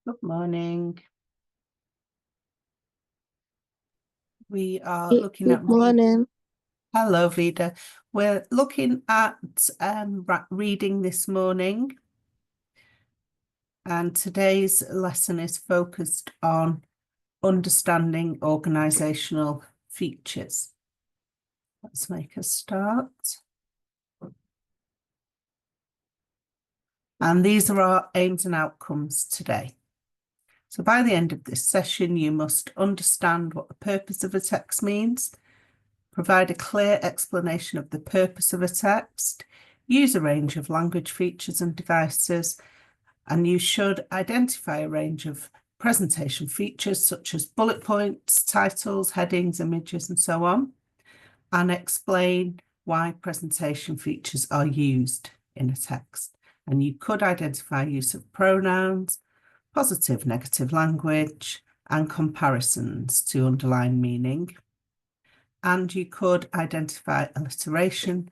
Good morning. We are looking at... Good morning. Hello, Vida. We're looking at reading this morning. And today's lesson is focused on understanding organisational features. Let's make a start. And these are our aims and outcomes today. So by the end of this session, you must understand what the purpose of a text means, provide a clear explanation of the purpose of a text, use a range of language features and devices, and you should identify a range of presentation features such as bullet points, titles, headings, images, and so on, and explain why presentation features are used in a text. And you could identify use of pronouns, positive, negative language, and comparisons to underline meaning. And you could identify alliteration,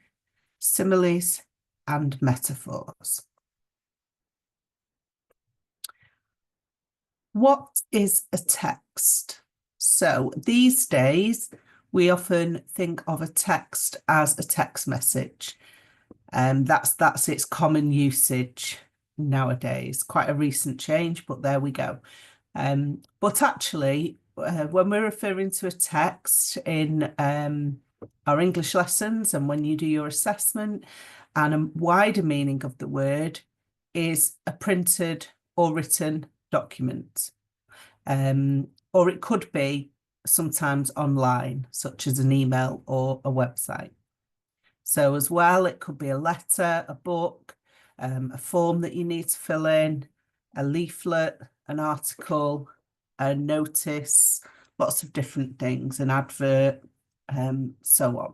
similes, and metaphors. What is a text? So these days, we often think of a text as a text message. That's its common usage nowadays. Quite a recent change, but there we go. But actually, when we're referring to a text in our English lessons and when you do your assessment, and a wider meaning of the word is a printed or written document. Or it could be sometimes online, such as an email or a website. So as well, it could be a letter, a book, a form that you need to fill in, a leaflet, an article, a notice, lots of different things, an advert, so on.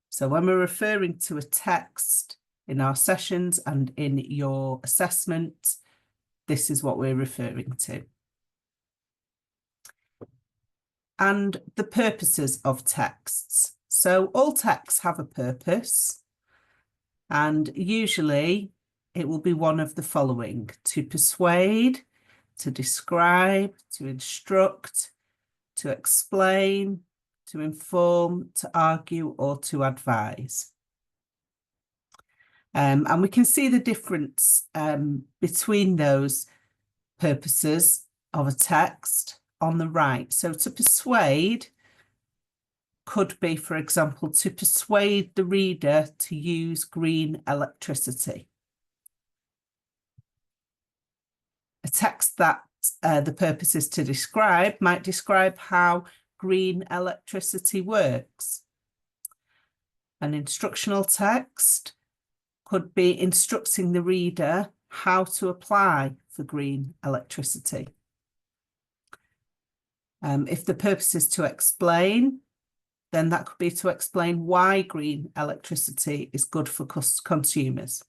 So when we're referring to a text in our sessions and in your assessment, this is what we're referring to. And the purposes of texts. So all texts have a purpose, and usually it will be one of the following: to persuade, to describe, to instruct, to explain, to inform, to argue, or to advise. And we can see the difference between those purposes of a text on the right. So to persuade could be, for example, to persuade the reader to use green electricity. A text that the purpose is to describe might describe how green electricity works. An instructional text could be instructing the reader how to apply for green electricity. If the purpose is to explain, then that could be to explain why green electricity is good for consumers.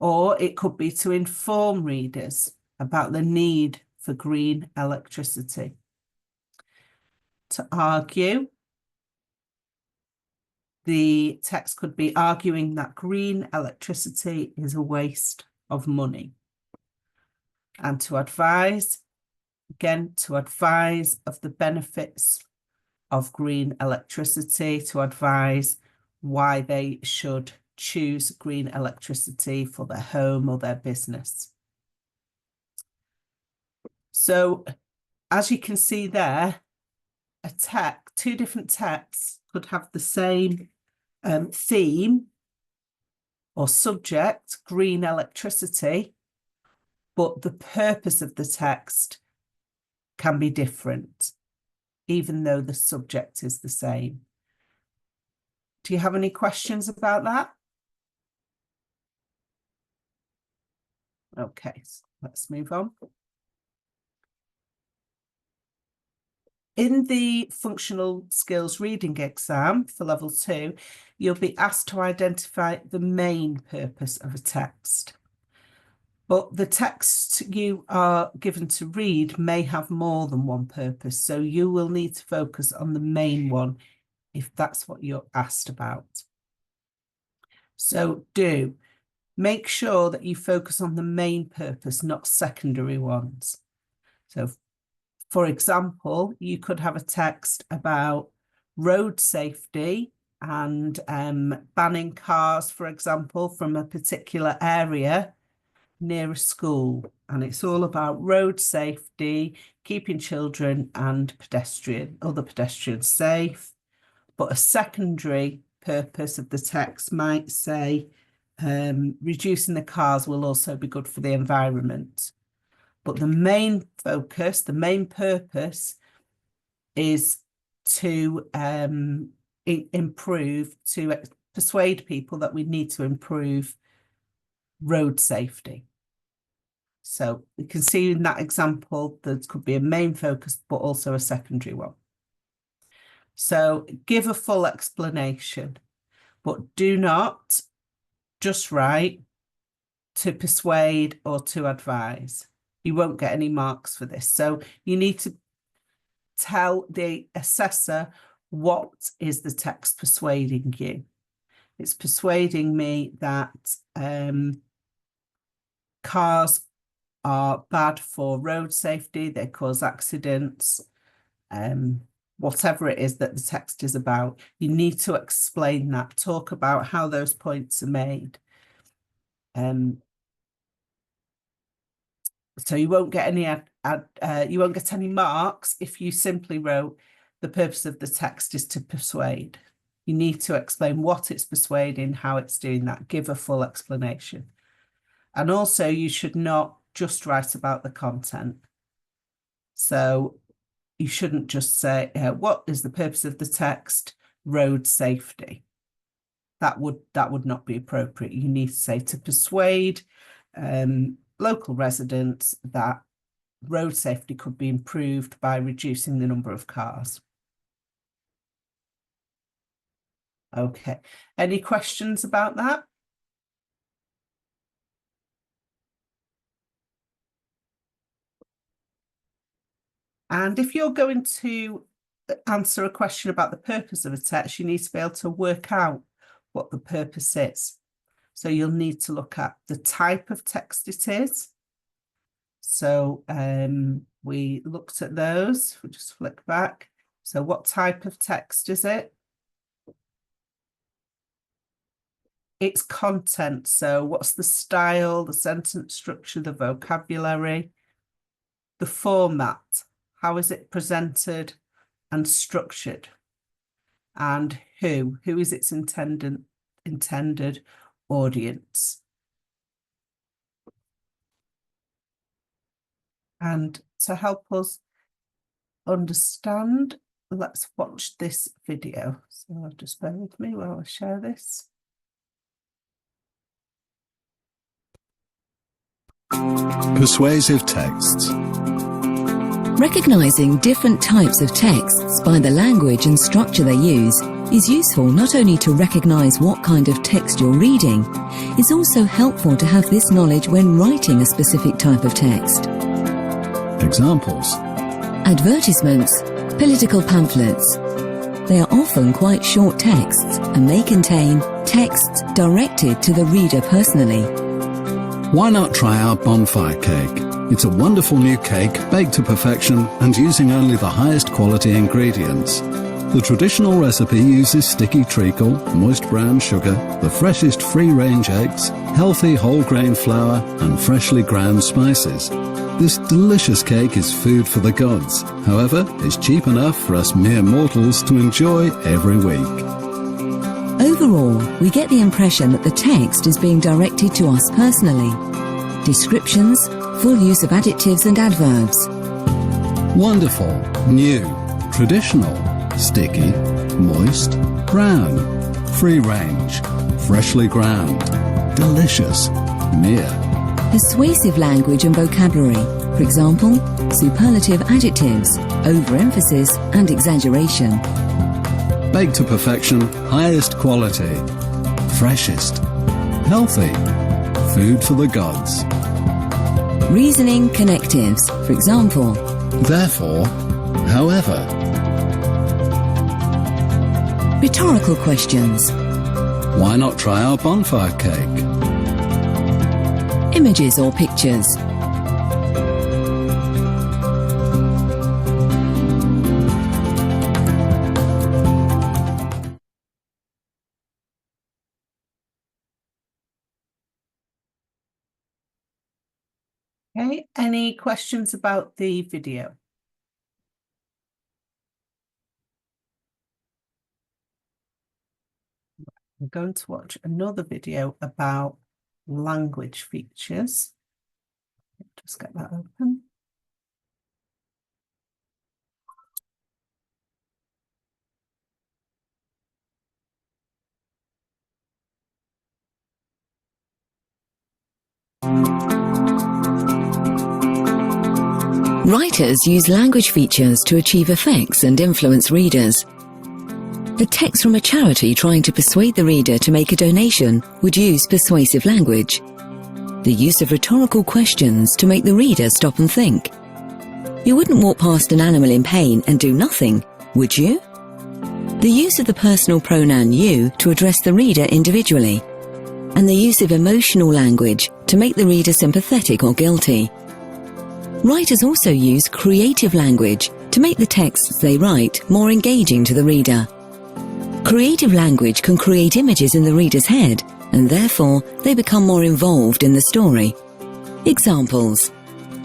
Or it could be to inform readers about the need for green electricity. To argue, the text could be arguing that green electricity is a waste of money. And to advise, again, to advise of the benefits of green electricity, to advise why they should choose green electricity for their home or their business. So, as you can see there, two different texts could have the same theme or subject, green electricity, but the purpose of the text can be different, even though the subject is the same. Do you have any questions about that? Okay, so let's move on. In the functional skills reading exam for level 2, you'll be asked to identify the main purpose of a text. But the text you are given to read may have more than one purpose, so you will need to focus on the main one if that's what you're asked about. So make sure that you focus on the main purpose, not secondary ones. So, for example, you could have a text about road safety and banning cars, for example, from a particular area near a school. And it's all about road safety, keeping children and other pedestrians safe. But a secondary purpose of the text might say, reducing the cars will also be good for the environment. But the main focus, the main purpose is to persuade people that we need to improve road safety. So you can see in that example, there could be a main focus, but also a secondary one. So give a full explanation, but do not just write to persuade or to advise. You won't get any marks for this. So you need to tell the assessor, what is the text persuading you? It's persuading me that cars are bad for road safety, they cause accidents, whatever it is that the text is about. You need to explain that, talk about how those points are made. So you won't get any you won't get any marks if you simply wrote the purpose of the text is to persuade. You need to explain what it's persuading, how it's doing that, give a full explanation. And also you should not just write about the content. So you shouldn't just say, what is the purpose of the text? Road safety. That would not be appropriate. You need to say to persuade local residents that road safety could be improved by reducing the number of cars. Okay, any questions about that? And if you're going to answer a question about the purpose of a text, you need to be able to work out what the purpose is. So you'll need to look at the type of text it is. So we looked at those. We'll just flick back. So what type of text is it? It's content. So what's the style, the sentence structure, the vocabulary, the format? How is it presented and structured? And who is its intended audience? And to help us understand, let's watch this video. So just bear with me while I share this. Persuasive texts. Recognizing different types of texts by the language and structure they use is useful not only to recognize what kind of text you're reading, it's also helpful to have this knowledge when writing a specific type of text. Examples: advertisements, political pamphlets. They are often quite short texts and may contain texts directed to the reader personally. Why not try our bonfire cake? It's a wonderful new cake baked to perfection and using only the highest quality ingredients. The traditional recipe uses sticky treacle, moist brown sugar, the freshest free-range eggs, healthy whole grain flour and freshly ground spices. This delicious cake is food for the gods. However, it's cheap enough for us mere mortals to enjoy every week. Overall, we get the impression that the text is being directed to us personally. Descriptions, full use of adjectives and adverbs. Wonderful, new, traditional, sticky, moist, brown, free range, freshly ground, delicious, mere. Persuasive language and vocabulary, for example, superlative adjectives, overemphasis and exaggeration. Baked to perfection, highest quality, freshest, healthy, food for the gods. Reasoning connectives, for example, therefore, however. Rhetorical questions. Why not try our bonfire cake? images or pictures. Okay, any questions about the video? I'm going to watch another video about language features. Just get that open. Writers use language features to achieve effects and influence readers. A text from a charity trying to persuade the reader to make a donation would use persuasive language. The use of rhetorical questions to make the reader stop and think. You wouldn't walk past an animal in pain and do nothing, would you? The use of the personal pronoun you to address the reader individually. And the use of emotional language to make the reader sympathetic or guilty. Writers also use creative language to make the texts they write more engaging to the reader. Creative language can create images in the reader's head, and therefore they become more involved in the story. Examples: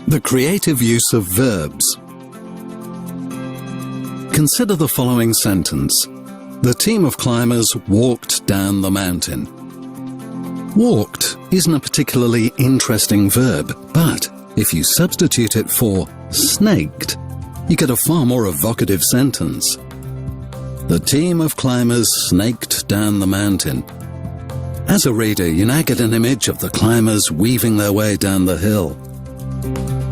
The creative use of verbs. Consider the following sentence. The team of climbers walked down the mountain. Walked isn't a particularly interesting verb, but if you substitute it for snaked, you get a far more evocative sentence. The team of climbers snaked down the mountain. As a reader, you now get an image of the climbers weaving their way down the hill.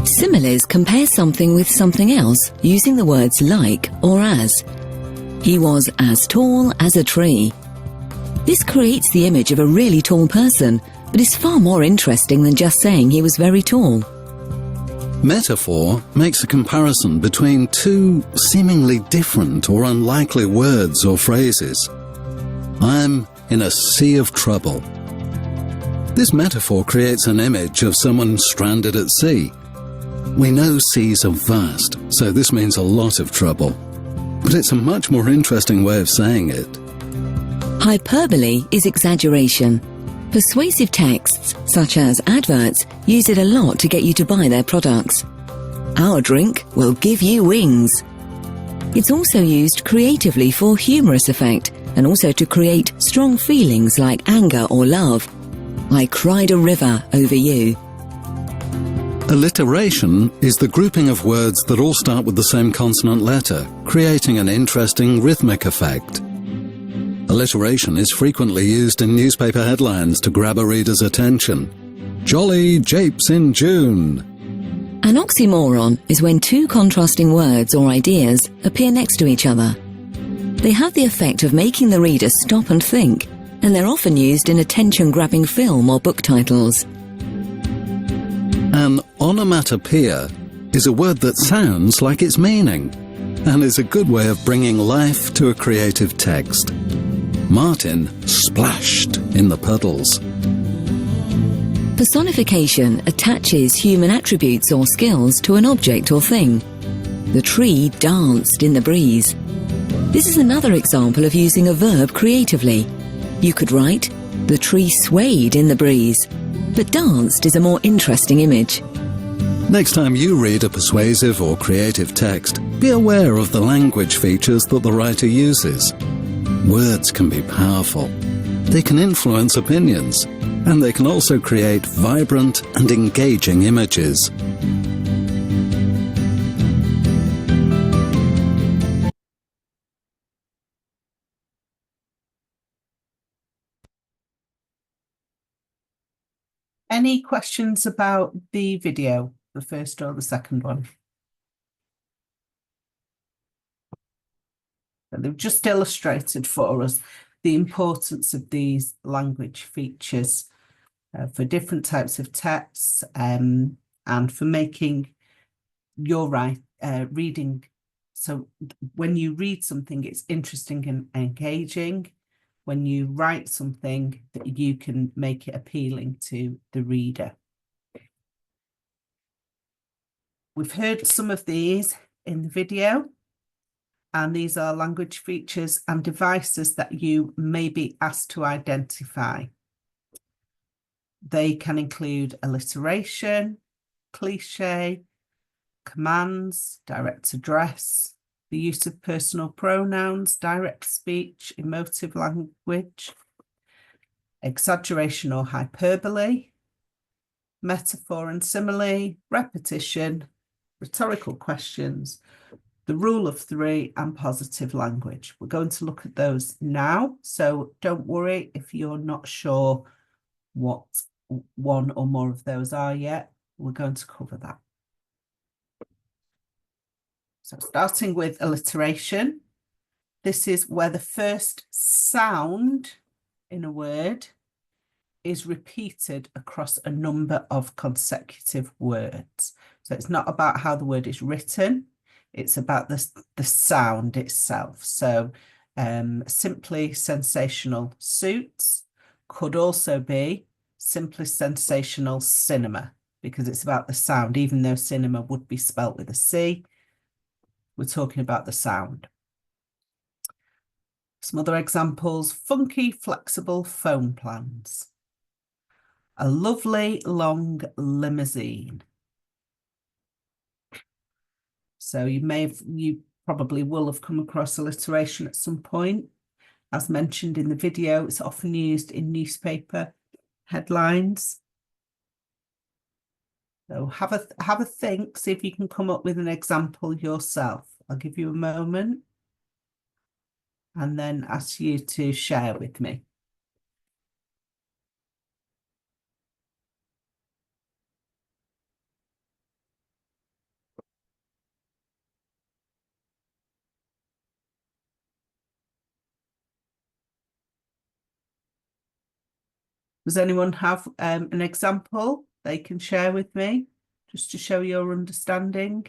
Similes compare something with something else using the words like or as. He was as tall as a tree. This creates the image of a really tall person, but is far more interesting than just saying he was very tall. Metaphor makes a comparison between two seemingly different or unlikely words or phrases. I'm in a sea of trouble. This metaphor creates an image of someone stranded at sea. We know seas are vast, so this means a lot of trouble. But it's a much more interesting way of saying it. Hyperbole is exaggeration. Persuasive texts, such as adverts, use it a lot to get you to buy their products. Our drink will give you wings. It's also used creatively for humorous effect, and also to create strong feelings like anger or love. I cried a river over you. Alliteration is the grouping of words that all start with the same consonant letter, creating an interesting rhythmic effect. Alliteration is frequently used in newspaper headlines to grab a reader's attention. Jolly japes in June. An oxymoron is when two contrasting words or ideas appear next to each other. They have the effect of making the reader stop and think, and they're often used in attention-grabbing film or book titles. An onomatopoeia is a word that sounds like its meaning, and is a good way of bringing life to a creative text. Martin splashed in the puddles. Personification attaches human attributes or skills to an object or thing. The tree danced in the breeze. This is another example of using a verb creatively. You could write, the tree swayed in the breeze, but danced is a more interesting image. Next time you read a persuasive or creative text, be aware of the language features that the writer uses. Words can be powerful. They can influence opinions, and they can also create vibrant and engaging images. Any questions about the video, the first or the second one? They've just illustrated for us the importance of these language features for different types of texts and for making your reading. So when you read something, it's interesting and engaging. When you write something, that you can make it appealing to the reader. We've heard some of these in the video, and these are language features and devices that you may be asked to identify. They can include alliteration, cliche, commands, direct address, the use of personal pronouns, direct speech, emotive language, exaggeration or hyperbole, metaphor and simile, repetition, rhetorical questions, the rule of three, and positive language. We're going to look at those now, so don't worry if you're not sure what one or more of those are yet. We're going to cover that. So starting with alliteration, this is where the first sound in a word is repeated across a number of consecutive words. So it's not about how the word is written, it's about the sound itself. So simply sensational suits could also be simply sensational cinema, because it's about the sound. Even though cinema would be spelt with a C, we're talking about the sound. Some other examples: funky, flexible phone plans. A lovely long limousine. So you probably will have come across alliteration at some point. As mentioned in the video, it's often used in newspaper headlines. So have a think, see if you can come up with an example yourself. I'll give you a moment and then ask you to share with me. Does anyone have an example they can share with me, just to show your understanding?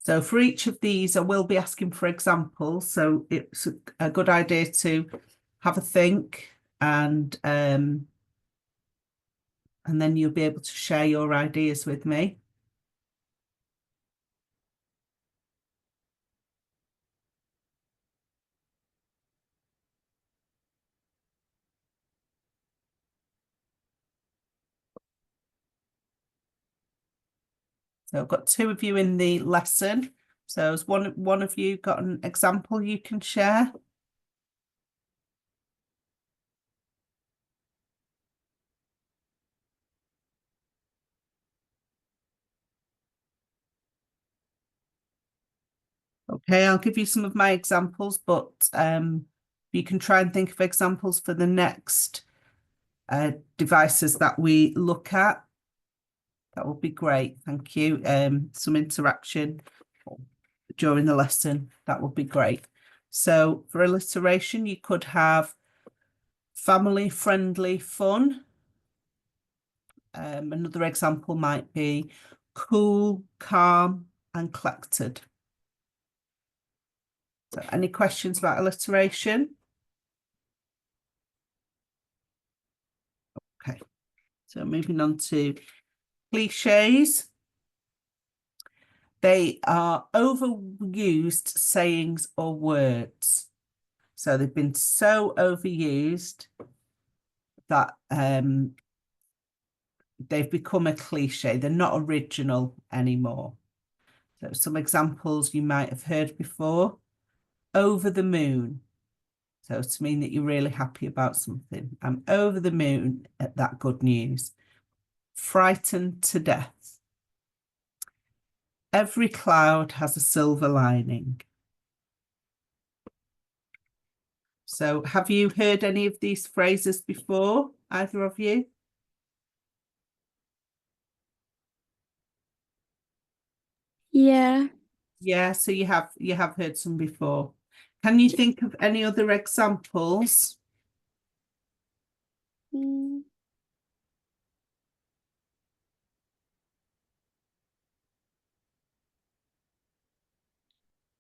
So for each of these, I will be asking for examples. So it's a good idea to have a think, and then you'll be able to share your ideas with me. So I've got two of you in the lesson. So has one of you got an example you can share? Okay, I'll give you some of my examples, but you can try and think of examples for the next devices that we look at. That would be great. Thank you. Some interaction during the lesson, that would be great. So for alliteration, you could have family friendly fun. Another example might be cool, calm, and collected. So any questions about alliteration? Okay, so moving on to cliches. They are overused sayings or words. So they've been so overused that they've become a cliche. They're not original anymore. So some examples you might have heard before. Over the moon. So to mean that you're really happy about something. I'm over the moon at that good news. Frightened to death. Every cloud has a silver lining. So have you heard any of these phrases before, either of you? Yeah. Yeah, so you have heard some before. Can you think of any other examples? Mm.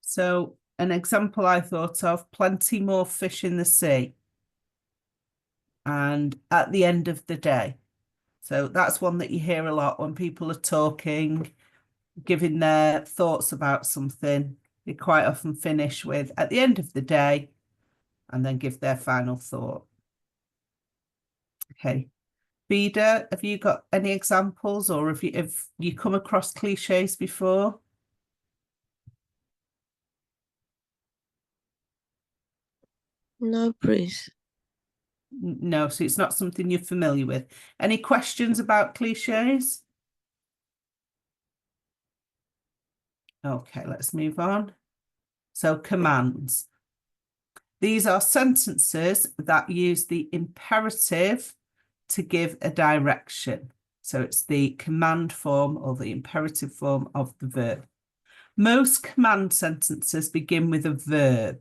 So an example I thought of, plenty more fish in the sea. And at the end of the day. So that's one that you hear a lot when people are talking, giving their thoughts about something. They quite often finish with, at the end of the day, and then give their final thought. Okay. Beda, have you got any examples, or have you come across cliches before? No, please. No, so it's not something you're familiar with. Any questions about cliches? Okay, let's move on. So commands. These are sentences that use the imperative to give a direction. So it's the command form or the imperative form of the verb. Most command sentences begin with a verb,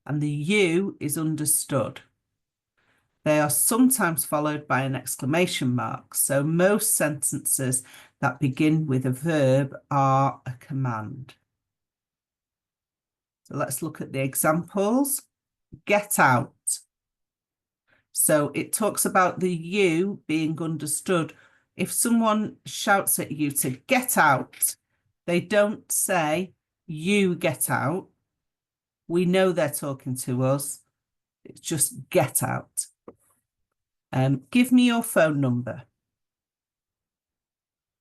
and the you is understood. They are sometimes followed by an exclamation mark. So most sentences that begin with a verb are a command. So let's look at the examples. Get out. So it talks about the you being understood. If someone shouts at you to get out, they don't say, you get out. We know they're talking to us. It's just get out. Give me your phone number.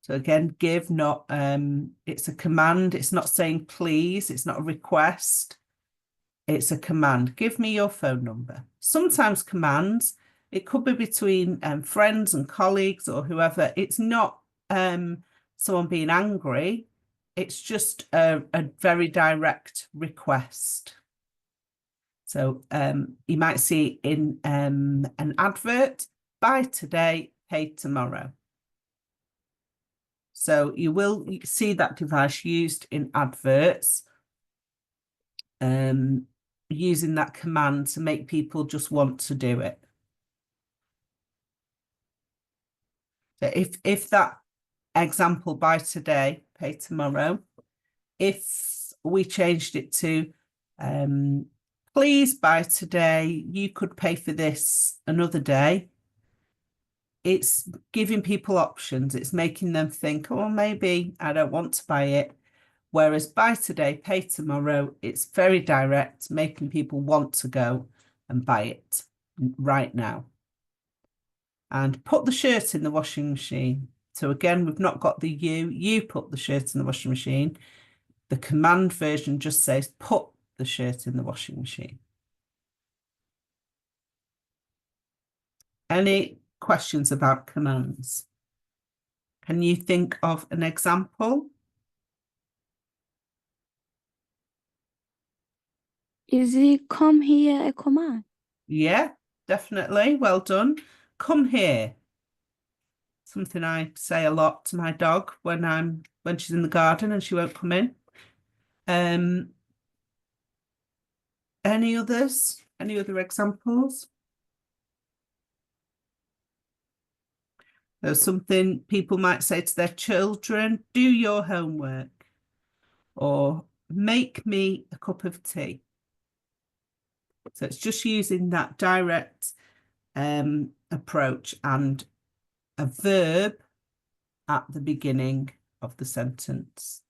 So again, give, not, it's a command. It's not saying please. It's not a request. It's a command. Give me your phone number. Sometimes commands, it could be between friends and colleagues or whoever. It's not someone being angry. It's just a very direct request. So you might see in an advert, buy today, pay tomorrow. So you will see that device used in adverts, using that command to make people just want to do it. So if that example, buy today, pay tomorrow, if we changed it to please buy today, you could pay for this another day. It's giving people options. It's making them think, oh, maybe I don't want to buy it. Whereas buy today, pay tomorrow, it's very direct, making people want to go and buy it right now. And put the shirt in the washing machine. So again, we've not got the you put the shirt in the washing machine. The command version just says put the shirt in the washing machine. Any questions about commands? Can you think of an example? Is it come here a command? Yeah, definitely. Well done. Come here. Something I say a lot to my dog when she's in the garden and she won't come in. Any others? Any other examples? There's something people might say to their children, do your homework, or make me a cup of tea. So it's just using that direct approach and a verb at the beginning of the sentence.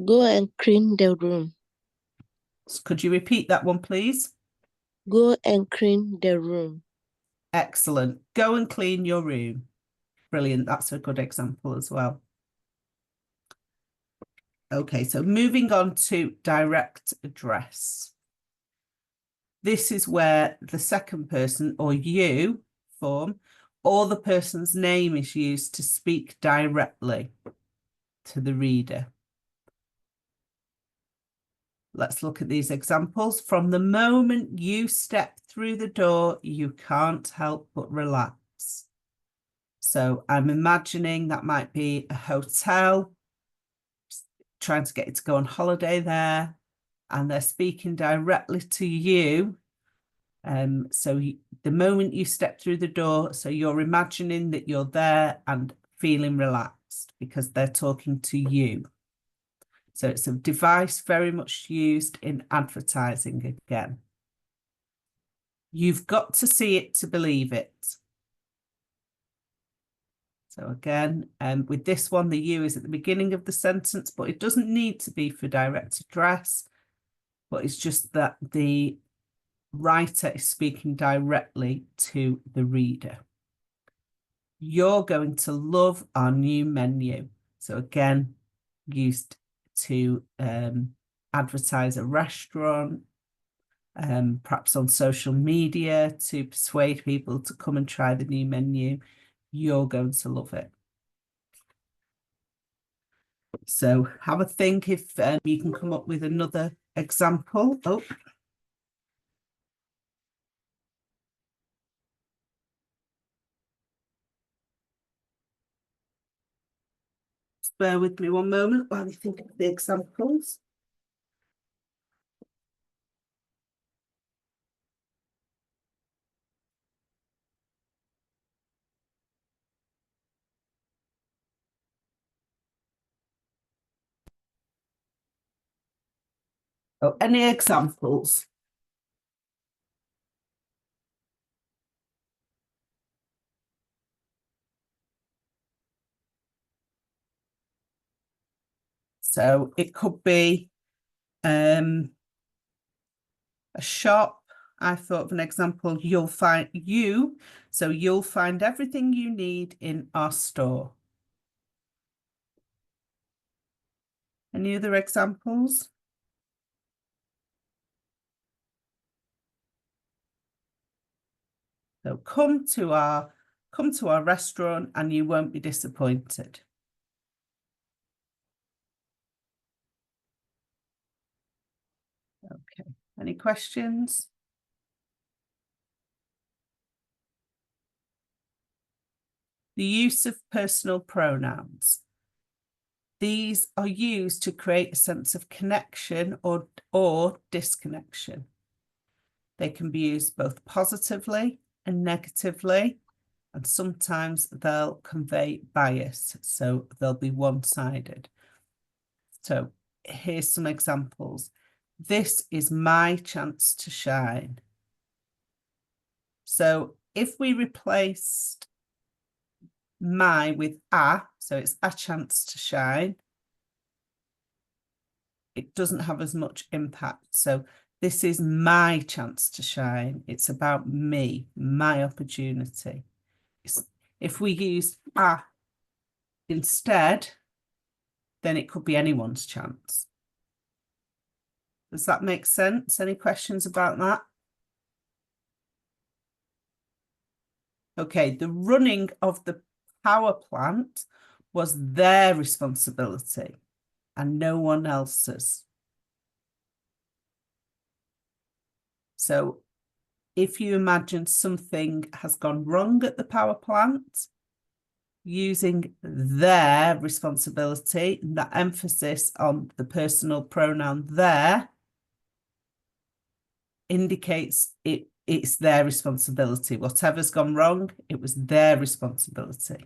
Go and clean the room. So could you repeat that one, please? Go and clean the room. Excellent. Go and clean your room. Brilliant. That's a good example as well. Okay, so moving on to direct address. This is where the second person or you form or the person's name is used to speak directly to the reader. Let's look at these examples. From the moment you step through the door, you can't help but relax. So I'm imagining that might be a hotel, trying to get you to go on holiday there, and they're speaking directly to you. So the moment you step through the door, so you're imagining that you're there and feeling relaxed because they're talking to you. So it's a device very much used in advertising again. You've got to see it to believe it. So again, with this one, the you is at the beginning of the sentence, but it doesn't need to be for direct address, but it's just that the writer is speaking directly to the reader. You're going to love our new menu. So again, used to advertise a restaurant, perhaps on social media to persuade people to come and try the new menu. You're going to love it. So have a think if you can come up with another example. Oh. Just bear with me one moment while we think of the examples. Oh, any examples? So it could be a shop. I thought of an example. You'll find everything you need in our store. Any other examples? So come to our restaurant and you won't be disappointed. Okay, any questions? The use of personal pronouns. These are used to create a sense of connection or disconnection. They can be used both positively and negatively, and sometimes they'll convey bias, so they'll be one-sided. So here's some examples. This is my chance to shine. So if we replaced my with a, so it's a chance to shine, it doesn't have as much impact. So this is my chance to shine. It's about me, my opportunity. If we use a instead, then it could be anyone's chance. Does that make sense? Any questions about that? Okay, the running of the power plant was their responsibility and no one else's. So if you imagine something has gone wrong at the power plant, using their responsibility, that emphasis on the personal pronoun their indicates it's their responsibility. Whatever's gone wrong, it was their responsibility.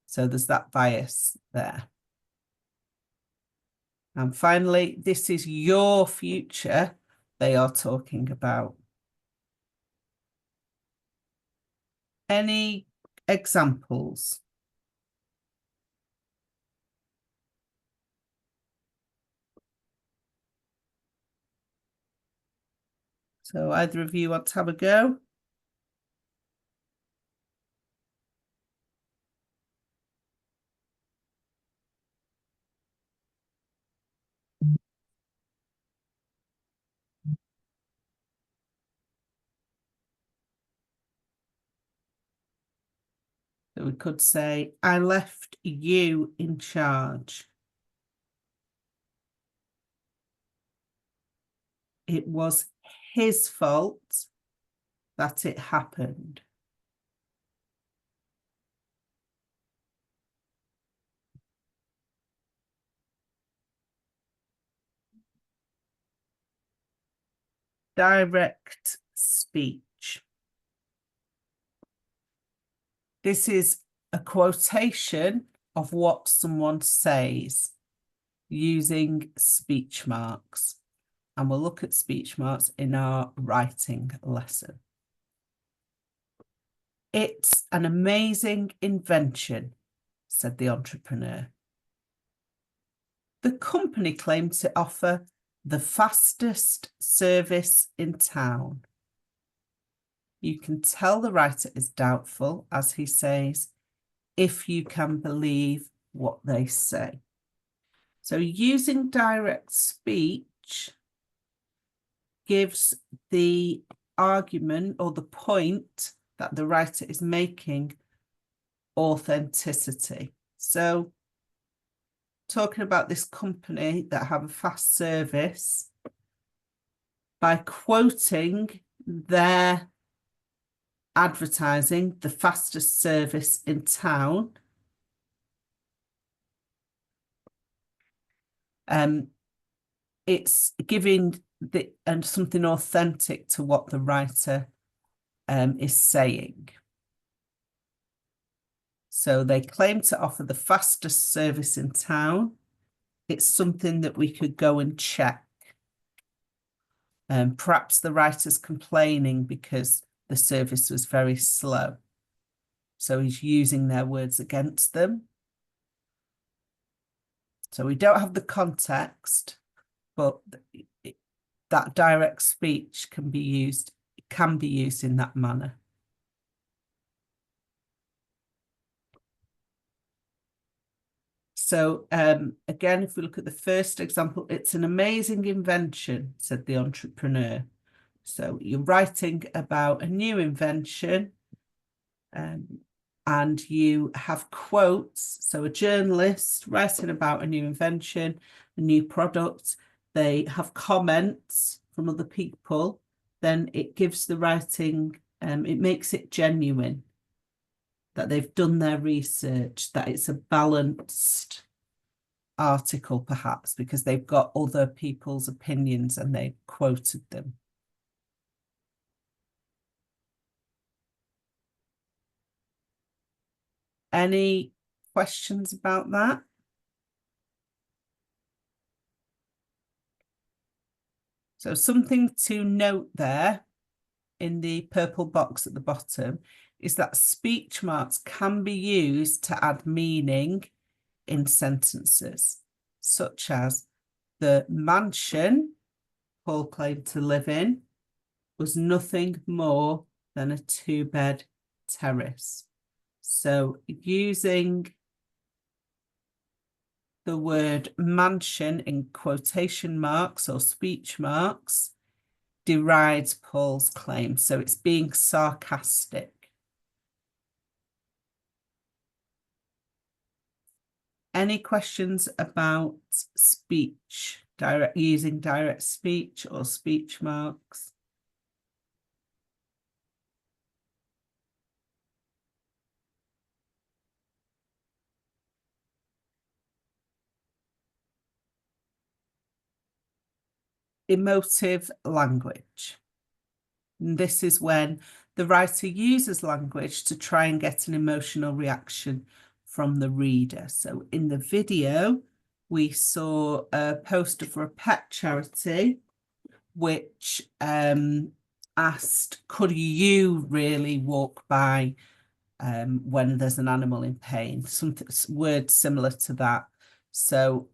So there's that bias there. And finally, this is your future they are talking about. Any examples? So either of you want to have a go? So we could say, I left you in charge. It was his fault that it happened. Direct speech. This is a quotation of what someone says using speech marks. And we'll look at speech marks in our writing lesson. It's an amazing invention, said the entrepreneur. The company claimed to offer the fastest service in town. You can tell the writer is doubtful as he says, if you can believe what they say. So using direct speech gives the argument or the point that the writer is making authenticity. So talking about this company that have a fast service, by quoting their advertising, the fastest service in town, it's giving and something authentic to what the writer is saying. So they claim to offer the fastest service in town. It's something that we could go and check. Perhaps the writer's complaining because the service was very slow. So he's using their words against them. So we don't have the context, but that direct speech can be used in that manner. So again, if we look at the first example, it's an amazing invention, said the entrepreneur. So you're writing about a new invention and you have quotes. So a journalist writing about a new invention, a new product, they have comments from other people, then it gives the writing, it makes it genuine, that they've done their research, that it's a balanced article perhaps because they've got other people's opinions and they've quoted them. Any questions about that? So something to note there in the purple box at the bottom is that speech marks can be used to add meaning in sentences, such as the mansion Paul claimed to live in was nothing more than a 2-bed terrace. So using the word mansion in quotation marks or speech marks derides Paul's claim. So it's being sarcastic. Any questions about speech, using direct speech or speech marks? Emotive language. And this is when the writer uses language to try and get an emotional reaction from the reader. So in the video, we saw a poster for a pet charity, which asked, could you really walk by when there's an animal in pain? Some words similar to that. So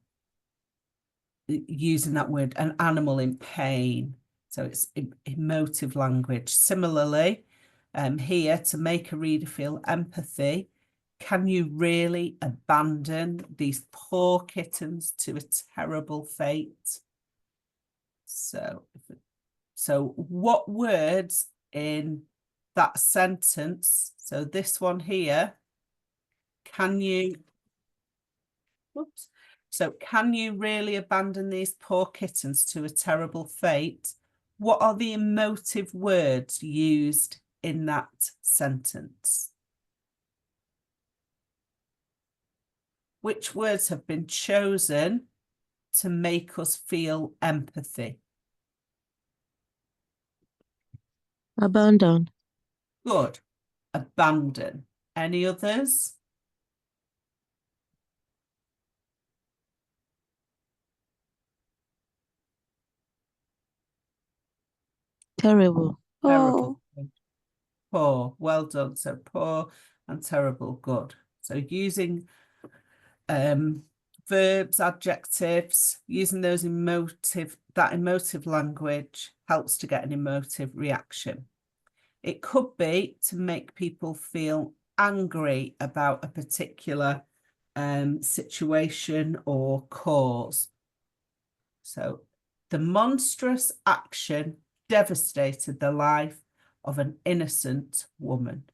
using that word, an animal in pain. So it's emotive language. Similarly, here, to make a reader feel empathy, can you really abandon these poor kittens to a terrible fate? So what words in that sentence, so this one here, can you, whoops, so can you really abandon these poor kittens to a terrible fate? What are the emotive words used in that sentence? Which words have been chosen to make us feel empathy? Abandon. Good. Abandon. Any others? Terrible. Terrible. Poor, well done. So poor and terrible, good. So using verbs, adjectives, using those that emotive language helps to get an emotive reaction. It could be to make people feel angry about a particular situation or cause. So the monstrous action devastated the life of an innocent woman.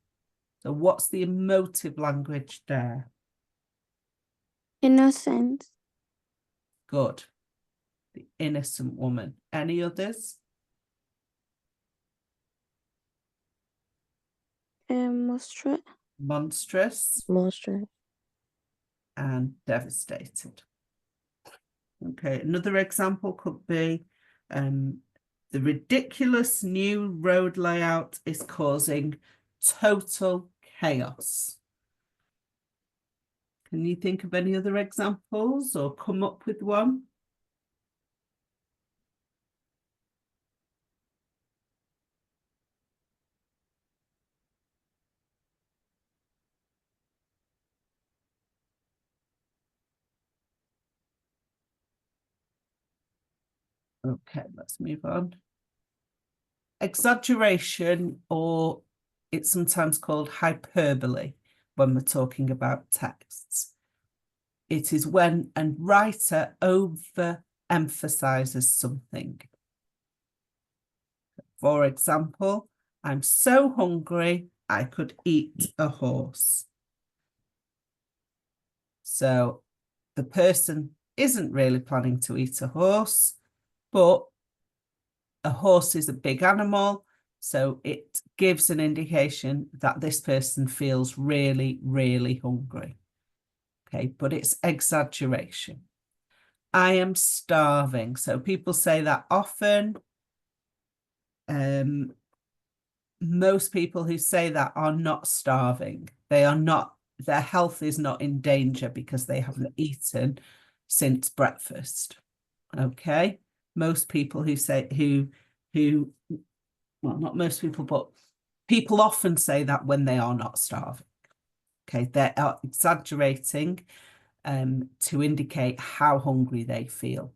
So what's the emotive language there? Innocent. Good. The innocent woman. Any others? Monstrous. Monstrous Monstrous. and devastated. Okay, another example could be the ridiculous new road layout is causing total chaos. Can you think of any other examples or come up with one? Okay, let's move on. Exaggeration, or it's sometimes called hyperbole when we're talking about texts. It is when a writer overemphasizes something. For example, I'm so hungry, I could eat a horse. So the person isn't really planning to eat a horse, but a horse is a big animal, so it gives an indication that this person feels really, really hungry. Okay, but it's exaggeration. I am starving. So people say that often. Most people who say that are not starving. They are not, their health is not in danger because they haven't eaten since breakfast. Okay. Most people who say, well, not most people, but people often say that when they are not starving. Okay. They are exaggerating to indicate how hungry they feel.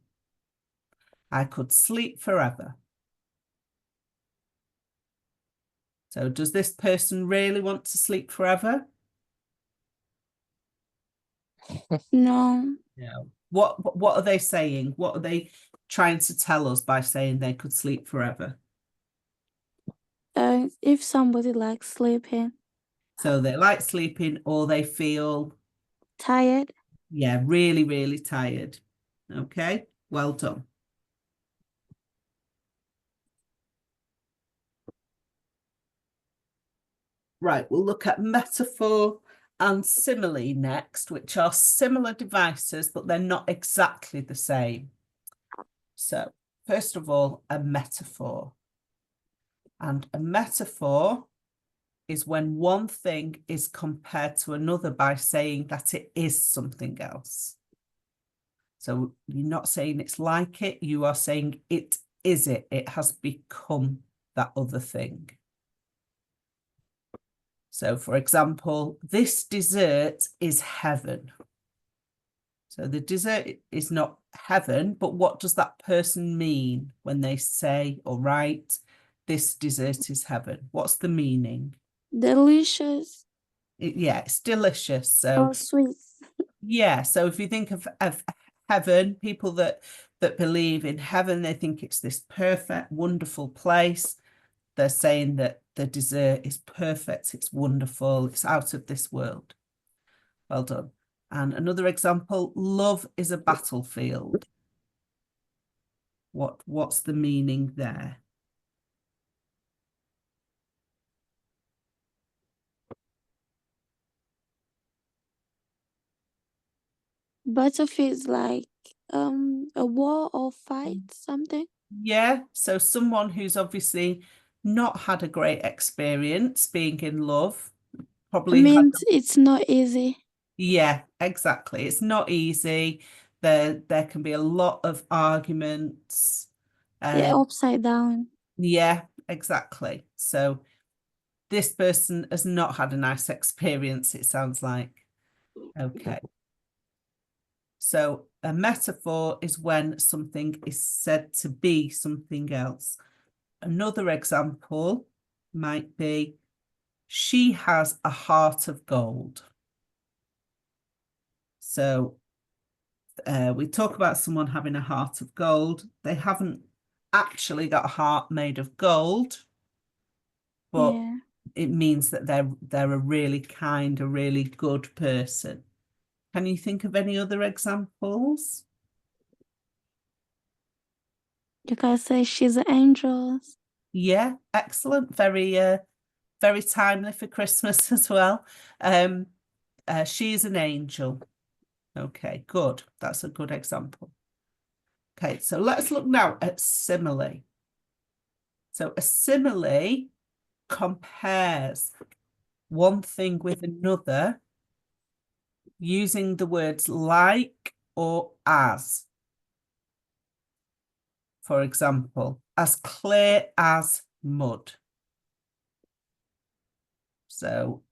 I could sleep forever. So does this person really want to sleep forever? No. No. What are they saying? What are they trying to tell us by saying they could sleep forever? If somebody likes sleeping. So they like sleeping or they feel, Tired. yeah, really, really tired. Okay, well done. Right, we'll look at metaphor and simile next, which are similar devices, but they're not exactly the same. So, first of all, a metaphor. And a metaphor is when one thing is compared to another by saying that it is something else. So you're not saying it's like it, you are saying it is it. It has become that other thing. So for example, this dessert is heaven. So the dessert is not heaven, but what does that person mean when they say or write, this dessert is heaven? What's the meaning? Delicious. Yeah, it's delicious. So Or sweet. yeah, so if you think of heaven, people that believe in heaven, they think it's this perfect, wonderful place. They're saying that the dessert is perfect, it's wonderful, it's out of this world. Well done. And another example, love is a battlefield. What's the meaning there? Battlefield is like a war or fight, something. Yeah, so someone who's obviously not had a great experience being in love, probably Means it's not easy. yeah, exactly. It's not easy. There can be a lot of arguments. Yeah, upside down. Yeah, exactly. So this person has not had a nice experience, it sounds like. Okay. So a metaphor is when something is said to be something else. Another example might be, she has a heart of gold. So we talk about someone having a heart of gold. They haven't actually got a heart made of gold, but Yeah. it means that they're a really kind, a really good person. Can you think of any other examples? You can say she's an angel. Yeah, excellent. Very timely for Christmas as well. She is an angel. Okay, good. That's a good example. Okay, so let's look now at simile. So a simile compares one thing with another using the words like or as. For example, as clear as mud. So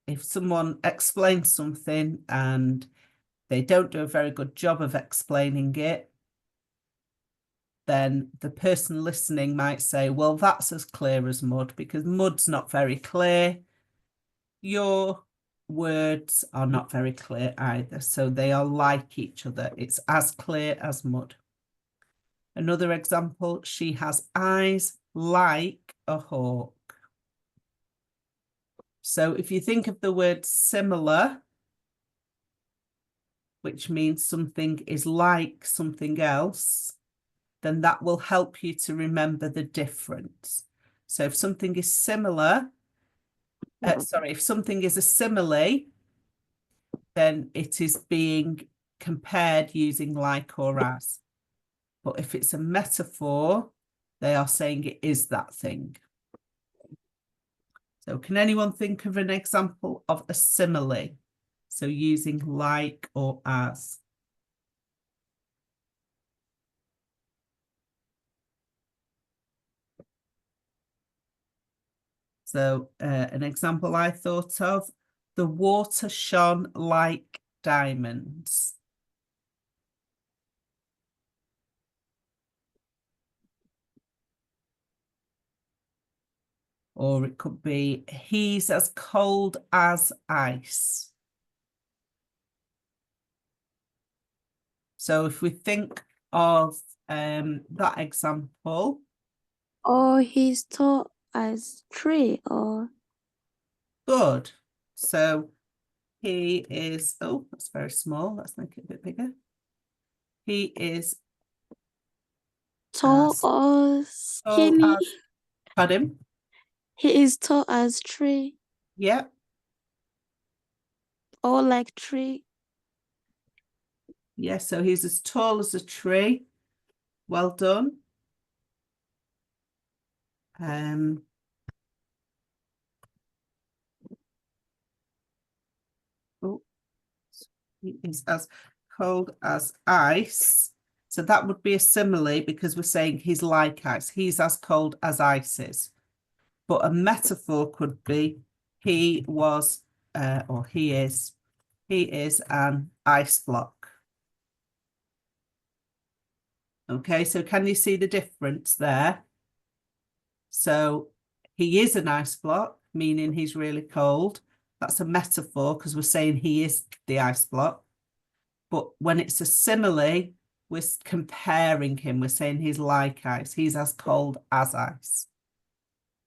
if someone explains something and they don't do a very good job of explaining it, then the person listening might say, well, that's as clear as mud, because mud's not very clear. Your words are not very clear either, so they are like each other. It's as clear as mud. Another example, she has eyes like a hawk. So if you think of the word similar, which means something is like something else, then that will help you to remember the difference. So if something is similar, if something is a simile, then it is being compared using like or as. But if it's a metaphor, they are saying it is that thing. So can anyone think of an example of a simile? So using like or as. So an example I thought of, the water shone like diamonds. Or it could be, he's as cold as ice. So if we think of that example. Or he's tall as tree, or Good. So he is, oh, that's very small. Let's make it a bit bigger. He is tall as or tall skinny. as, pardon? He is tall as tree, Yeah. or like tree. Yeah, so he's as tall as a tree. Well done. Oh, he is as cold as ice. So that would be a simile because we're saying he's like ice. He's as cold as ice is. But a metaphor could be he was, or he is an ice block. Okay, so can you see the difference there? So he is an ice block, meaning he's really cold. That's a metaphor because we're saying he is the ice block. But when it's a simile, we're comparing him. We're saying he's like ice. He's as cold as ice.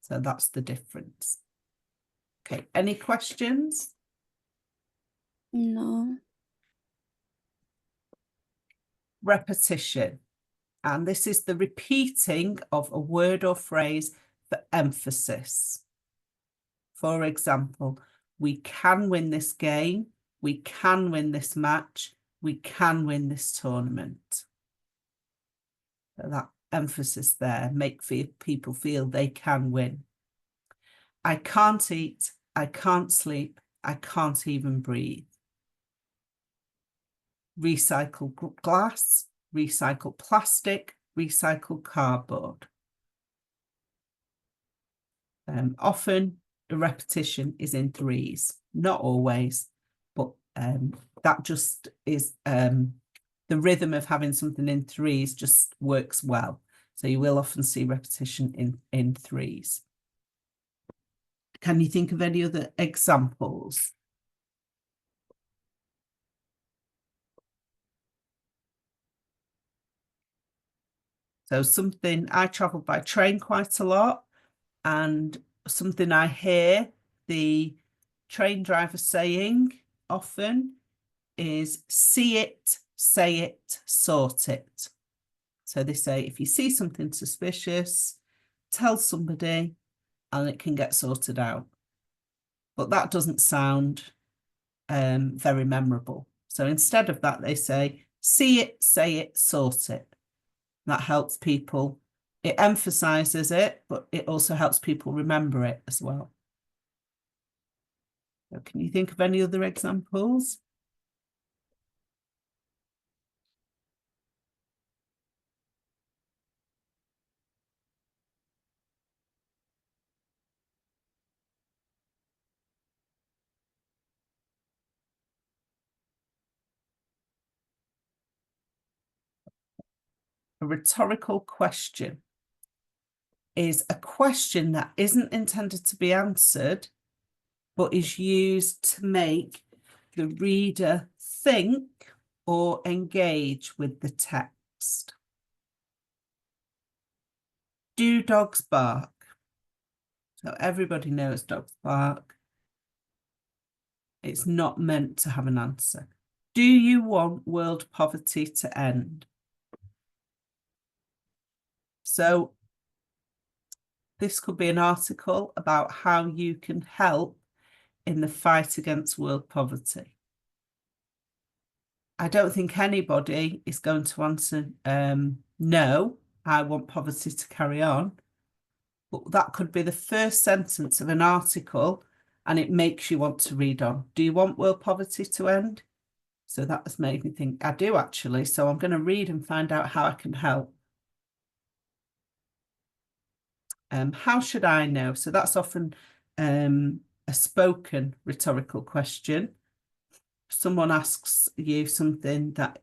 So that's the difference. Okay, any questions? No. Repetition. And this is the repeating of a word or phrase for emphasis. For example, we can win this game. We can win this match. We can win this tournament. So that emphasis there, make people feel they can win. I can't eat. I can't sleep. I can't even breathe. Recycle glass, recycle plastic, recycle cardboard. Often the repetition is in threes. Not always, but that just is the rhythm of having something in threes just works well. So you will often see repetition in threes. Can you think of any other examples? So something, I travel by train quite a lot, and something I hear the train driver saying often is see it, say it, sort it. So they say, if you see something suspicious, tell somebody and it can get sorted out. But that doesn't sound very memorable. So instead of that, they say, see it, say it, sort it. That helps people. It emphasizes it, but it also helps people remember it as well. So can you think of any other examples? A rhetorical question is a question that isn't intended to be answered, but is used to make the reader think or engage with the text. Do dogs bark? So everybody knows dogs bark. It's not meant to have an answer. Do you want world poverty to end? So this could be an article about how you can help in the fight against world poverty. I don't think anybody is going to answer, no, I want poverty to carry on. But that could be the first sentence of an article and it makes you want to read on. Do you want world poverty to end? So that has made me think, I do actually. So I'm going to read and find out how I can help. How should I know? So that's often a spoken rhetorical question. Someone asks you something that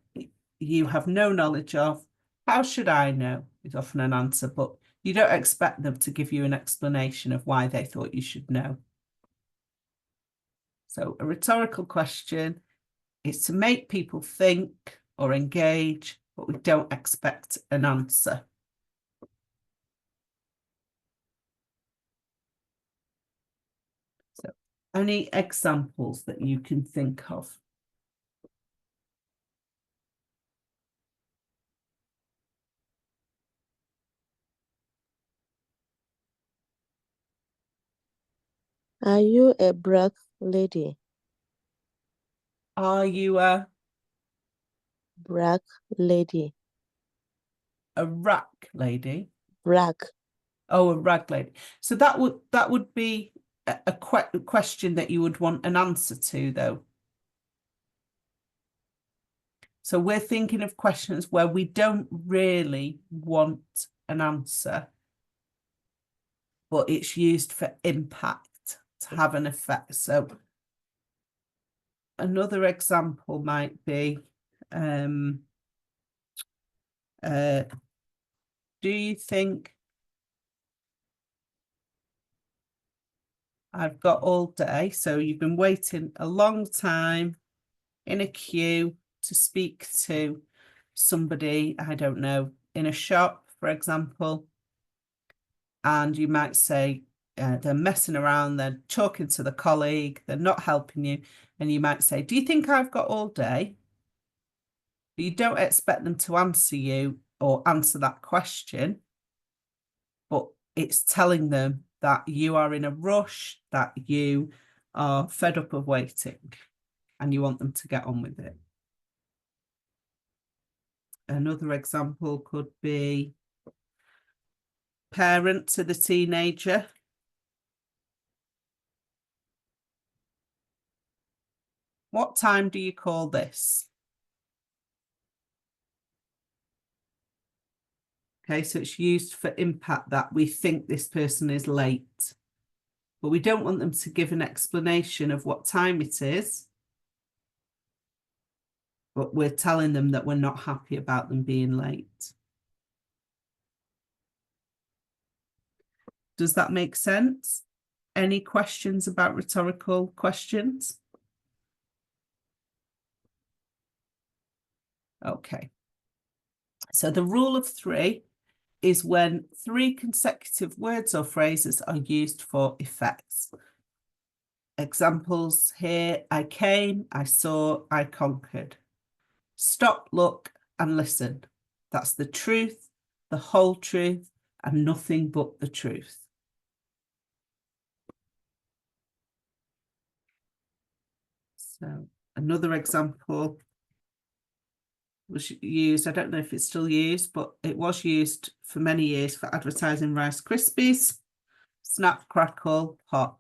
you have no knowledge of. How should I know? Is often an answer, but you don't expect them to give you an explanation of why they thought you should know. So a rhetorical question is to make people think or engage, but we don't expect an answer. So any examples that you can think of? Are you a black lady? Are you a Black lady. rack lady? Black. Oh, a rag lady. So that would be a question that you would want an answer to, though. So we're thinking of questions where we don't really want an answer, but it's used for impact, to have an effect. So another example might be, do you think I've got all day? So you've been waiting a long time in a queue to speak to somebody, I don't know, in a shop, for example, and you might say they're messing around, they're talking to the colleague, they're not helping you, and you might say, do you think I've got all day? But you don't expect them to answer you or answer that question, but it's telling them that you are in a rush, that you are fed up of waiting, and you want them to get on with it. Another example could be parent to the teenager. What time do you call this? Okay, so it's used for impact, that we think this person is late. but we don't want them to give an explanation of what time it is. But we're telling them that we're not happy about them being late. Does that make sense? Any questions about rhetorical questions? Okay. So the rule of three is when three consecutive words or phrases are used for effects. Examples here: I came, I saw, I conquered. Stop, look, and listen. That's the truth, the whole truth, and nothing but the truth. So another example was used, I don't know if it's still used, but it was used for many years for advertising Rice Krispies. Snap, crackle, pop.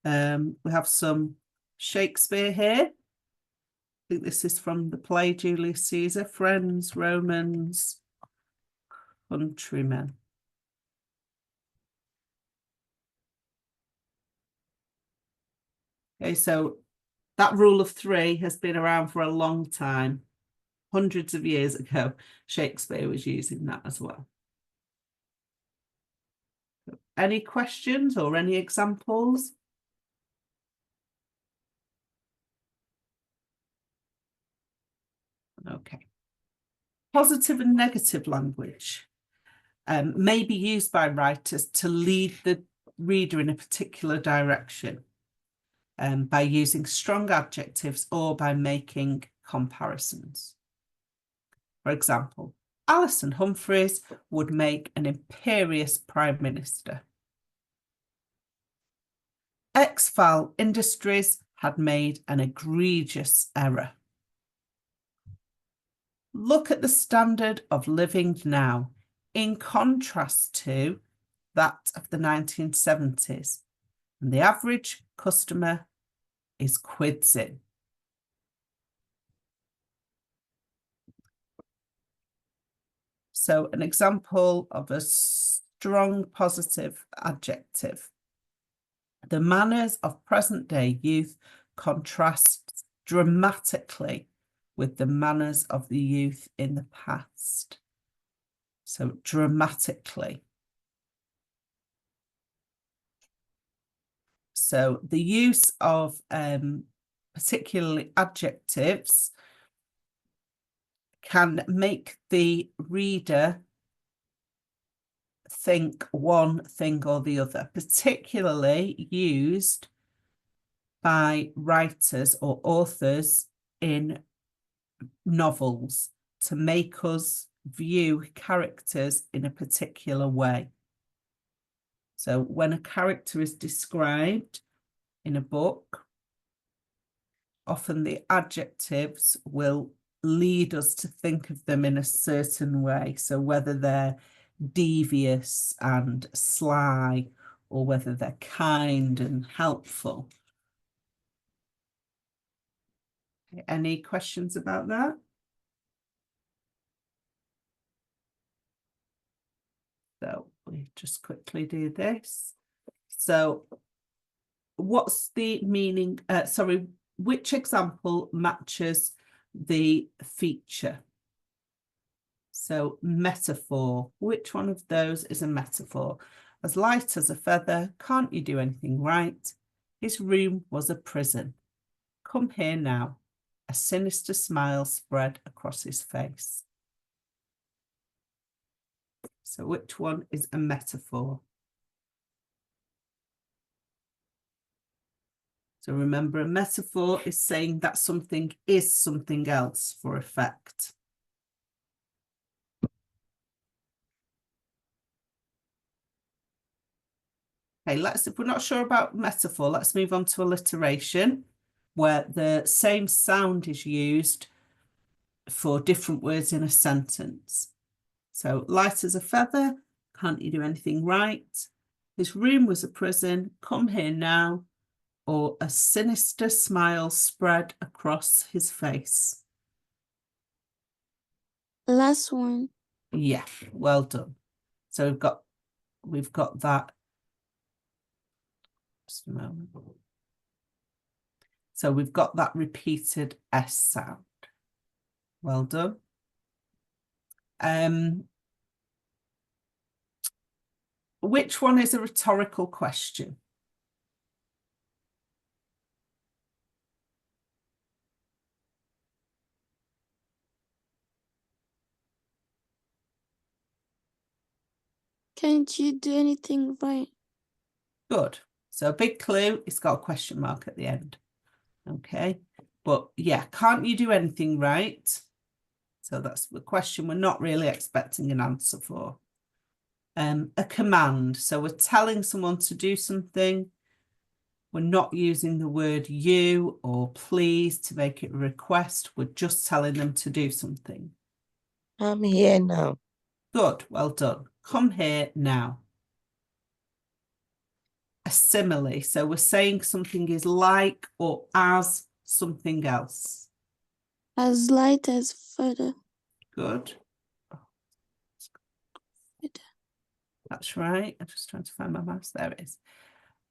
We have some Shakespeare here. I think this is from the play Julius Caesar. Friends, Romans, countrymen. Okay, so that rule of three has been around for a long time. Hundreds of years ago, Shakespeare was using that as well. Any questions or any examples? Okay. Positive and negative language may be used by writers to lead the reader in a particular direction by using strong adjectives or by making comparisons. For example, Alison Humphreys would make an imperious Prime Minister. X-File Industries had made an egregious error. Look at the standard of living now, in contrast to that of the 1970s, and the average customer is quidsing. So an example of a strong positive adjective. The manners of present-day youth contrast dramatically with the manners of the youth in the past. So dramatically. So the use of particularly adjectives can make the reader think one thing or the other, particularly used by writers or authors in novels to make us view characters in a particular way. So when a character is described in a book, often the adjectives will lead us to think of them in a certain way. So whether they're devious and sly, or whether they're kind and helpful. Any questions about that? So we just quickly do this. So what's the meaning? Sorry, which example matches the feature? So metaphor, which one of those is a metaphor? As light as a feather, can't you do anything right? His room was a prison. Come here now. A sinister smile spread across his face. So which one is a metaphor? So remember, a metaphor is saying that something is something else for effect. Okay, if we're not sure about metaphor, let's move on to alliteration, where the same sound is used for different words in a sentence. So light as a feather, can't you do anything right? His room was a prison, come here now. Or a sinister smile spread across his face. Last one. Yeah, well done. So we've got that. Just a moment. So we've got that repeated S sound. Well done. Which one is a rhetorical question? Can't you do anything right? Good. So a big clue, it's got a question mark at the end. Okay. But yeah, can't you do anything right? So that's the question we're not really expecting an answer for. A command. So we're telling someone to do something. We're not using the word you or please to make it a request. We're just telling them to do something. I'm here now. Good. Well done. Come here now. A simile. So we're saying something is like or as something else. As light as further. Good. That's right. I'm just trying to find my mouse. There it is.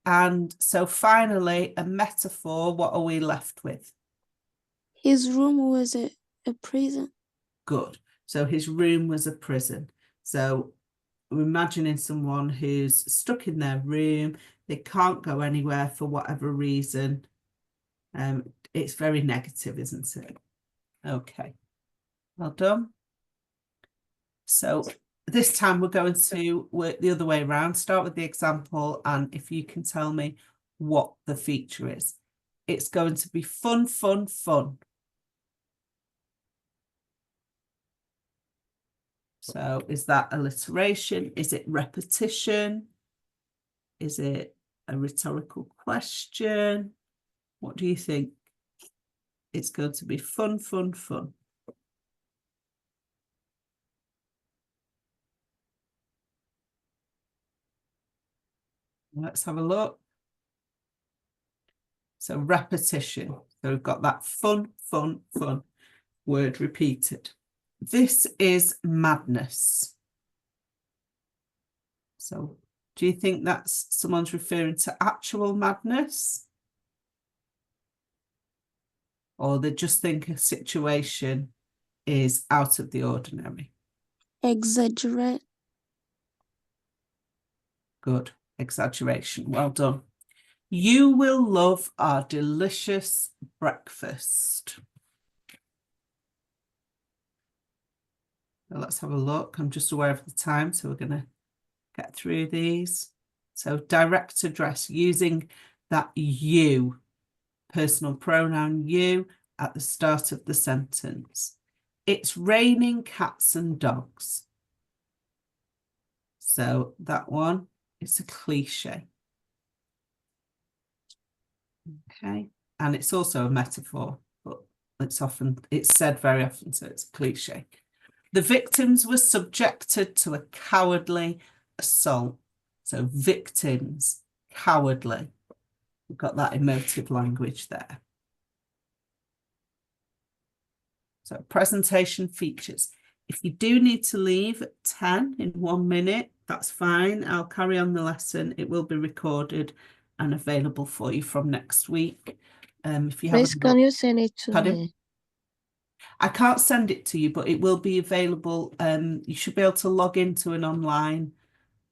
And so finally, a metaphor. What are we left with? His room was a prison. Good. So his room was a prison. So we're imagining someone who's stuck in their room. They can't go anywhere for whatever reason. It's very negative, isn't it? Okay. Well done. So this time we're going to work the other way around. Start with the example, and if you can tell me what the feature is. It's going to be fun, fun, fun. So is that alliteration? Is it repetition? Is it a rhetorical question? What do you think? It's going to be fun, fun, fun. Let's have a look. So repetition. So we've got that fun, fun, fun word repeated. This is madness. So do you think that's someone's referring to actual madness? Or they just think a situation is out of the ordinary? Exaggerate. Good. Exaggeration. Well done. You will love our delicious breakfast. Now let's have a look. I'm just aware of the time, so we're going to get through these. So direct address, using that you, personal pronoun you, at the start of the sentence. It's raining cats and dogs. So that one, it's a cliche. Okay, and it's also a metaphor, but it's said very often, so it's a cliche. The victims were subjected to a cowardly assault. So victims, cowardly. We've got that emotive language there. So presentation features. If you do need to leave at 10 in 1 minute, that's fine. I'll carry on the lesson. It will be recorded and available for you from next week. If you Please, can you send it to me? I can't send it to you, but it will be available. You should be able to log into an online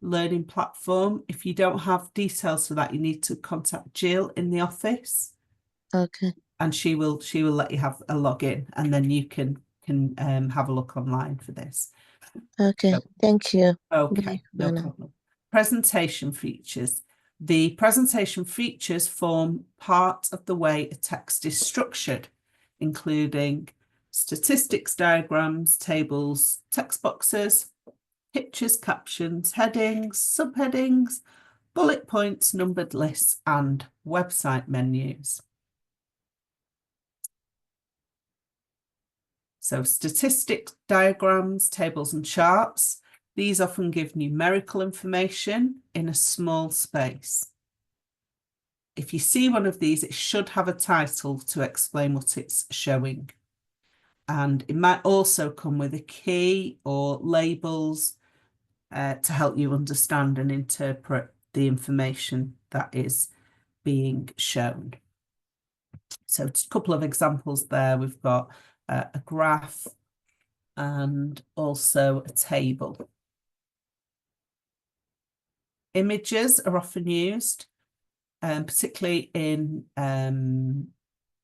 learning platform. If you don't have details for that, you need to contact Jill in the office. Okay. And she will let you have a login, and then you can have a look online for this. Okay, So, thank you. okay, no problem. Presentation features. The presentation features form part of the way a text is structured, including statistics, diagrams, tables, text boxes, pictures, captions, headings, subheadings, bullet points, numbered lists, and website menus. So statistics, diagrams, tables, and charts. These often give numerical information in a small space. If you see one of these, it should have a title to explain what it's showing. And it might also come with a key or labels to help you understand and interpret the information that is being shown. So just a couple of examples there. We've got a graph and also a table. Images are often used, particularly in,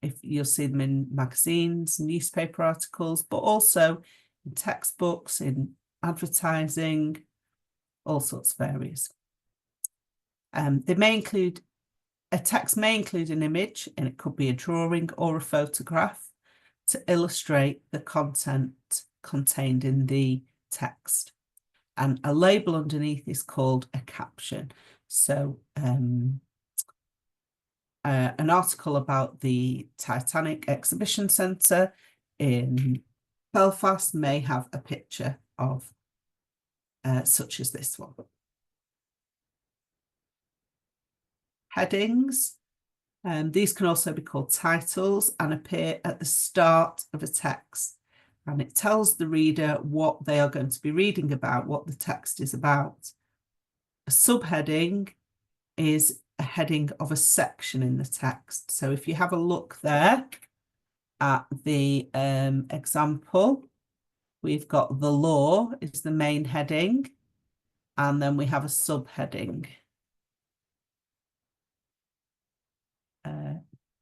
if you'll see them in magazines, newspaper articles, but also in textbooks, in advertising, all sorts of areas. They may include, a text may include an image, and it could be a drawing or a photograph to illustrate the content contained in the text. And a label underneath is called a caption. So an article about the Titanic Exhibition Centre in Belfast may have a picture of such as this one. Headings. These can also be called titles and appear at the start of a text. And it tells the reader what they are going to be reading about, what the text is about. A subheading is a heading of a section in the text. So if you have a look there at the example, we've got the law is the main heading, and then we have a subheading.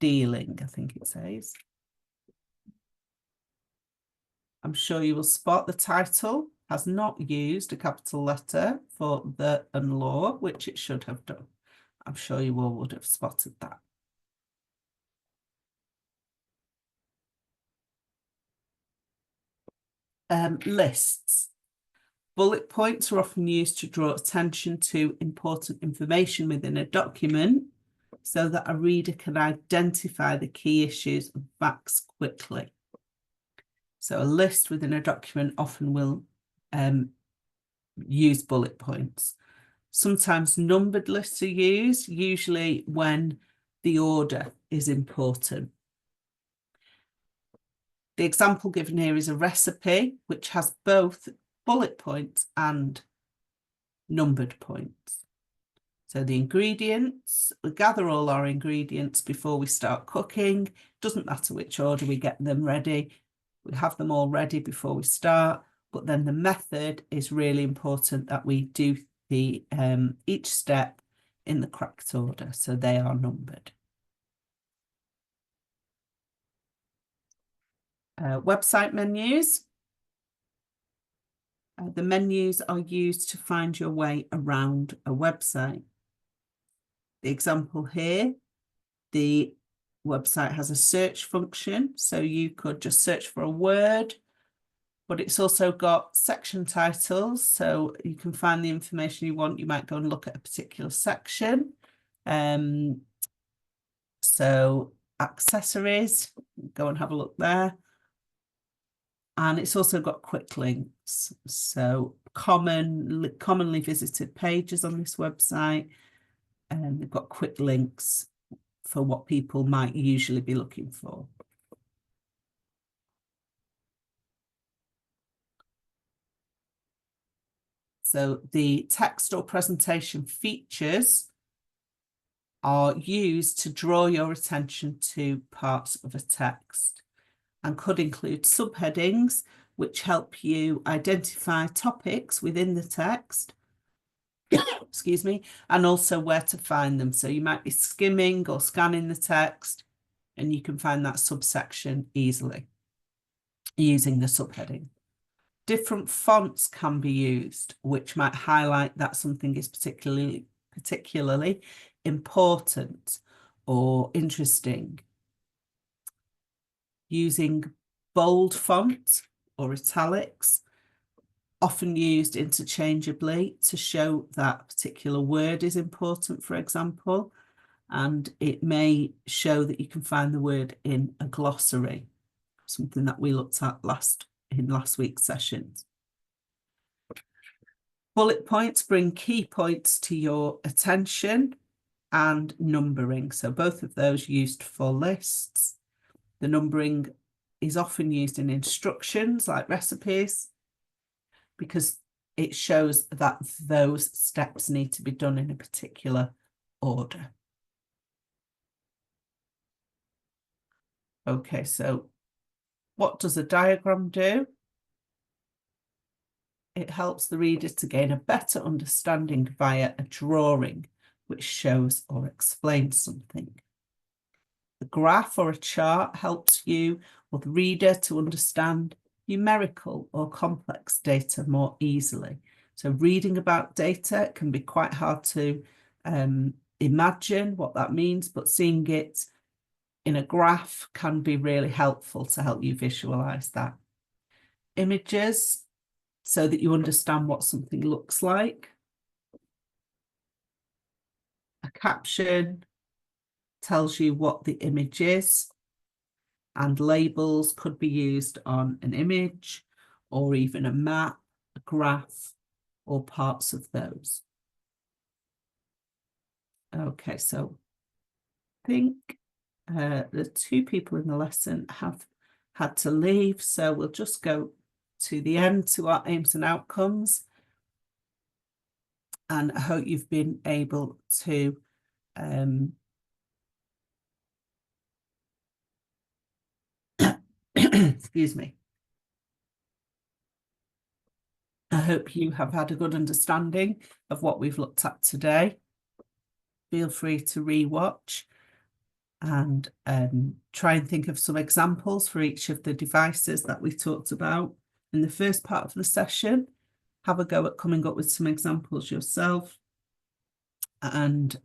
Dealing, I think it says. I'm sure you will spot the title has not used a capital letter for the and law, which it should have done. I'm sure you all would have spotted that. Lists. Bullet points are often used to draw attention to important information within a document so that a reader can identify the key issues and facts quickly. So a list within a document often will use bullet points. Sometimes numbered lists are used, usually when the order is important. The example given here is a recipe which has both bullet points and numbered points. So the ingredients, we gather all our ingredients before we start cooking. Doesn't matter which order we get them ready. We have them all ready before we start, but then the method is really important that we do the each step in the correct order. So they are numbered. Website menus. The menus are used to find your way around a website. The example here, the website has a search function, so you could just search for a word, but it's also got section titles, so you can find the information you want. You might go and look at a particular section. So accessories, go and have a look there. And it's also got quick links, so commonly visited pages on this website. And they've got quick links for what people might usually be looking for. So the text or presentation features are used to draw your attention to parts of a text and could include subheadings, which help you identify topics within the text. Excuse me, and also where to find them. So you might be skimming or scanning the text and you can find that subsection easily using the subheading. Different fonts can be used, which might highlight that something is particularly important or interesting. Using bold font or italics, often used interchangeably to show that a particular word is important, for example, and it may show that you can find the word in a glossary, something that we looked at in last week's sessions. Bullet points bring key points to your attention, and numbering, so both of those used for lists. The numbering is often used in instructions like recipes, because it shows that those steps need to be done in a particular order. Okay, so what does a diagram do? It helps the reader to gain a better understanding via a drawing which shows or explains something. The graph or a chart helps you or the reader to understand numerical or complex data more easily. So reading about data can be quite hard to imagine what that means, but seeing it in a graph can be really helpful to help you visualize that. Images, so that you understand what something looks like. A caption tells you what the image is, and labels could be used on an image or even a map, a graph, or parts of those. Okay, so I think the two people in the lesson have had to leave, so we'll just go to the end, to our aims and outcomes. And I hope you've been able to excuse me. I hope you have had a good understanding of what we've looked at today. Feel free to re-watch and try and think of some examples for each of the devices that we talked about in the first part of the session. Have a go at coming up with some examples yourself, and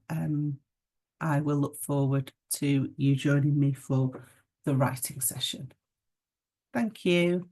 I will look forward to you joining me for the writing session. Thank you.